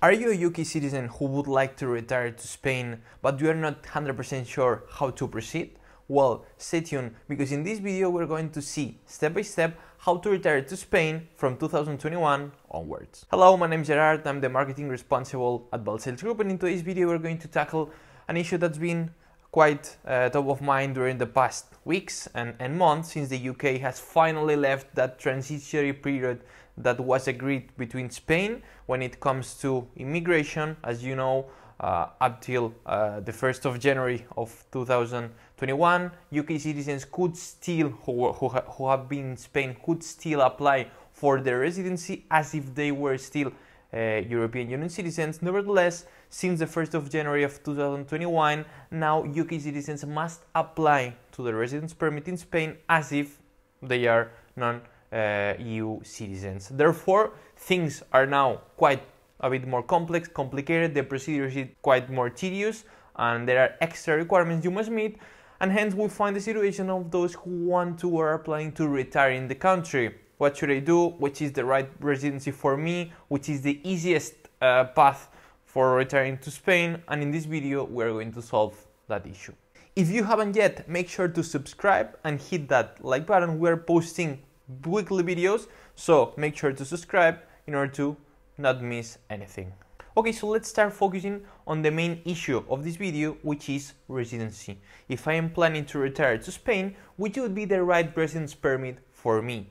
Are you a UK citizen who would like to retire to Spain, but you are not 100% sure how to proceed? Well, stay tuned, because in this video we're going to see step by step how to retire to Spain from 2021 onwards. Hello, my name is Gerard, I'm the marketing responsible at Bell Sales Group, and in today's video we're going to tackle an issue that's been quite top of mind during the past weeks and months, since the UK has finally left that transitory period that was agreed between Spain when it comes to immigration. As you know, up till the 1st of January of 2021, UK citizens could still, who have been in Spain, could still apply for their residency as if they were still European Union citizens. Nevertheless, since the 1st of January of 2021, now UK citizens must apply to the residence permit in Spain as if they are non-EU citizens. Therefore, things are now quite a bit more complicated, the procedure is quite more tedious, and there are extra requirements you must meet, and hence we find the situation of those who want to or are planning to retire in the country. What should I do? Which is the right residency for me? Which is the easiest path for retiring to Spain? And in this video we're going to solve that issue. If you haven't yet, make sure to subscribe and hit that like button. We're posting weekly videos, so make sure to subscribe in order to not miss anything. Okay, so let's start focusing on the main issue of this video, which is residency. If I am planning to retire to Spain, which would be the right residence permit for me?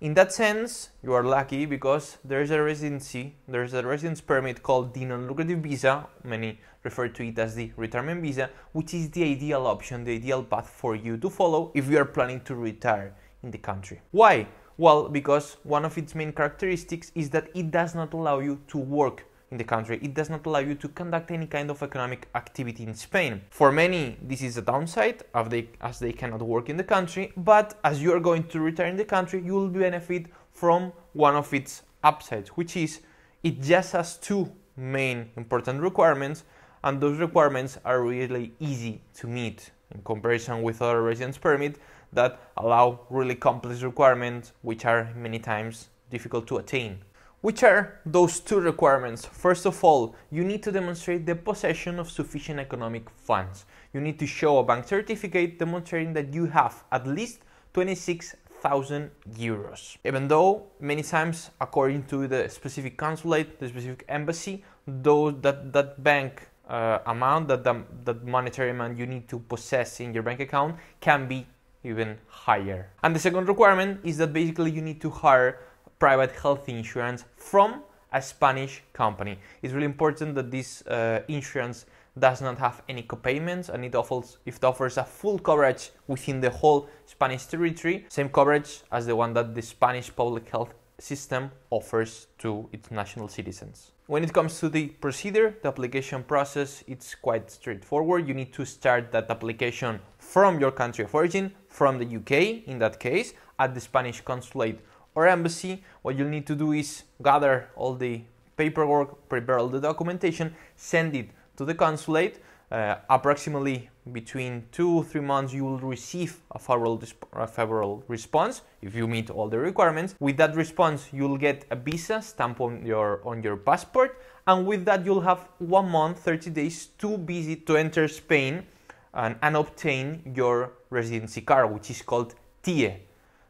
In that sense, you are lucky, because there's a residence permit called the non-lucrative visa. Many refer to it as the retirement visa, which is the ideal option, the ideal path for you to follow if you are planning to retire in the country. Why? Well, because one of its main characteristics is that it does not allow you to work in the country. It does not allow you to conduct any kind of economic activity in Spain. For many, this is a downside, as they cannot work in the country, but as you are going to retire in the country, you will benefit from one of its upsides, which is it just has two main important requirements, and those requirements are really easy to meet in comparison with other residence permits that allow really complex requirements, which are many times difficult to attain. Which are those two requirements? First of all, you need to demonstrate the possession of sufficient economic funds. You need to show a bank certificate demonstrating that you have at least 26,000 euros. Even though many times, according to the specific consulate, the specific embassy, that bank amount, that monetary amount you need to possess in your bank account can be even higher. And the second requirement is that basically you need to hire private health insurance from a Spanish company. It's really important that this insurance does not have any copayments, and it offers a full coverage within the whole Spanish territory, same coverage as the one that the Spanish public health system offers to its national citizens. When it comes to the procedure, the application process, it's quite straightforward. You need to start that application from your country of origin, from the UK in that case, at the Spanish consulate or embassy. What you'll need to do is gather all the paperwork, prepare all the documentation, send it to the consulate. Approximately between 2 or 3 months you will receive a favorable response if you meet all the requirements. With that response you'll get a visa stamp on your passport, and with that you'll have 1 month, 30 days to enter Spain and obtain your residency card, which is called TIE,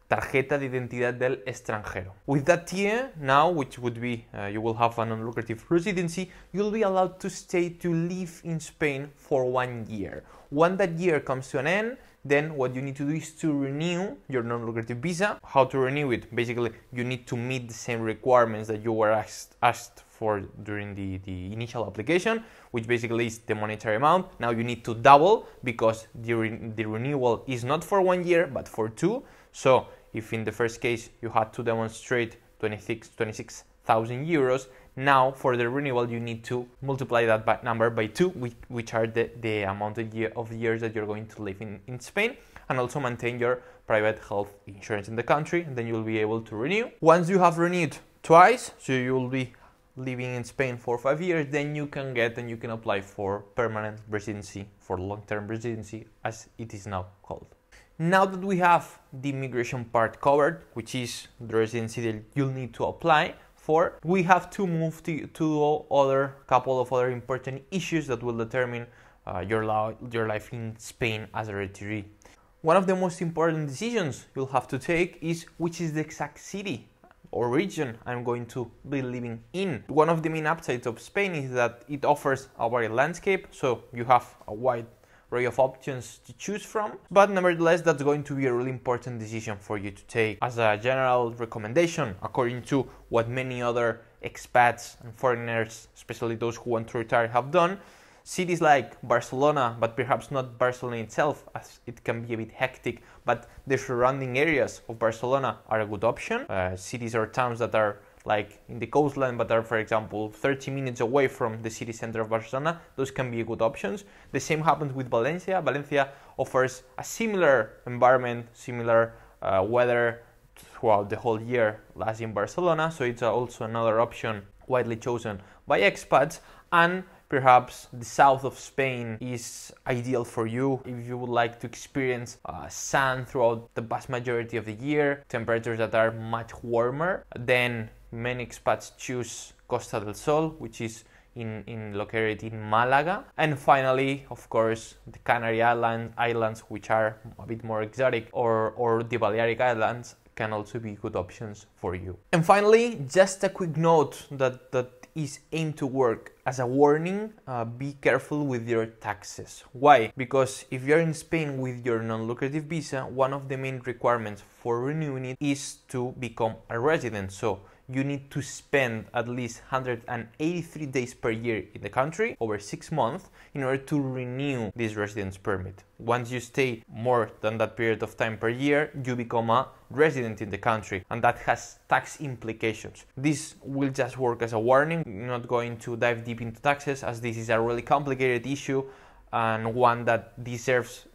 Tarjeta de Identidad del Extranjero. With that TIE now, which would be, you will have a non-lucrative residency, you'll be allowed to live in Spain for 1 year. When that year comes to an end, then what you need to do is to renew your non-lucrative visa. How to renew it? Basically, you need to meet the same requirements that you were asked for during the initial application, which basically is the monetary amount. Now you need to double, because the renewal is not for 1 year, but for 2. So if in the first case you had to demonstrate 26,000 euros, now for the renewal you need to multiply that number by 2, which are the amount of years that you're going to live in Spain, and also maintain your private health insurance in the country, and then you'll be able to renew. Once you have renewed twice, so you'll be living in Spain for 5 years, then you can apply for permanent residency, for long-term residency, as it is now called. Now that we have the immigration part covered, which is the residency that you'll need to apply before. We have to move to other couple of other important issues that will determine your life in Spain as a retiree. One of the most important decisions you'll have to take is which is the exact city or region I'm going to be living in. One of the main upsides of Spain is that it offers a wide landscape, so you have a wide array of options to choose from, but nevertheless that's going to be a really important decision for you to take. As a general recommendation, according to what many other expats and foreigners, especially those who want to retire, have done, cities like Barcelona, but perhaps not Barcelona itself, as it can be a bit hectic, but the surrounding areas of Barcelona are a good option. Cities or towns that are like in the coastline but are, for example, 30 minutes away from the city center of Barcelona, those can be good options. The same happens with Valencia. Valencia offers a similar environment, similar weather throughout the whole year as in Barcelona, so it's also another option widely chosen by expats. And perhaps the south of Spain is ideal for you if you would like to experience sun throughout the vast majority of the year, temperatures that are much warmer. Then many expats choose Costa del Sol, which is located in Malaga. And finally, of course, the Canary Islands, which are a bit more exotic, or the Balearic Islands can also be good options for you. And finally, just a quick note that is aimed to work as a warning: be careful with your taxes. Why? Because if you're in Spain with your non-lucrative visa, one of the main requirements for renewing it is to become a resident. So you need to spend at least 183 days per year in the country over 6 months in order to renew this residence permit. Once you stay more than that period of time per year, you become a resident in the country, and that has tax implications. This will just work as a warning. I'm not going to dive deep into taxes, as this is a really complicated issue and one that deserves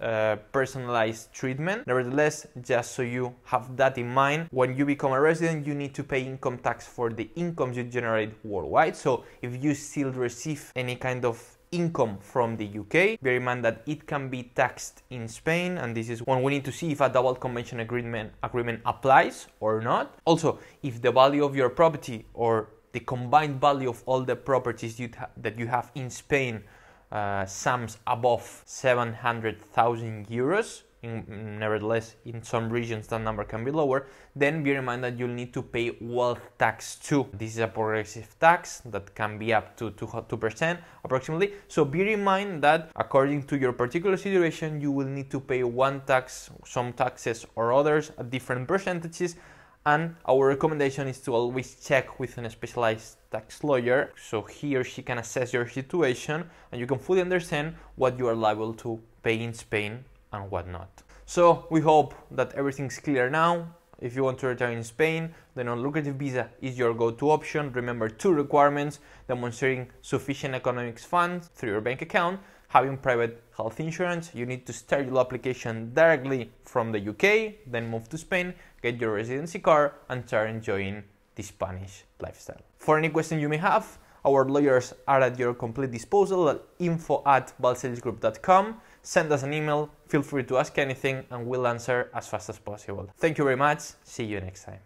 personalized treatment. Nevertheless, just so you have that in mind, when you become a resident, you need to pay income tax for the incomes you generate worldwide. So if you still receive any kind of income from the UK, bear in mind that it can be taxed in Spain, and this is when we need to see if a double convention agreement applies or not. Also, if the value of your property or the combined value of all the properties that you have in Spain sums above 700,000 euros, nevertheless in some regions that number can be lower, then bear in mind that you'll need to pay wealth tax too. This is a progressive tax that can be up to 2% approximately. So bear in mind that according to your particular situation, you will need to pay one tax, some taxes or others at different percentages. And our recommendation is to always check with a specialized tax lawyer, so he or she can assess your situation and you can fully understand what you are liable to pay in Spain and what not. So we hope that everything's clear now. If you want to retire in Spain, the non-lucrative visa is your go-to option. Remember 2 requirements: demonstrating sufficient economics funds through your bank account, having private health insurance. You need to start your application directly from the UK, then move to Spain, get your residency card, and start enjoying the Spanish lifestyle. For any question you may have, our lawyers are at your complete disposal at info@balcellisgroup.com. Send us an email, feel free to ask anything, and we'll answer as fast as possible. Thank you very much, see you next time.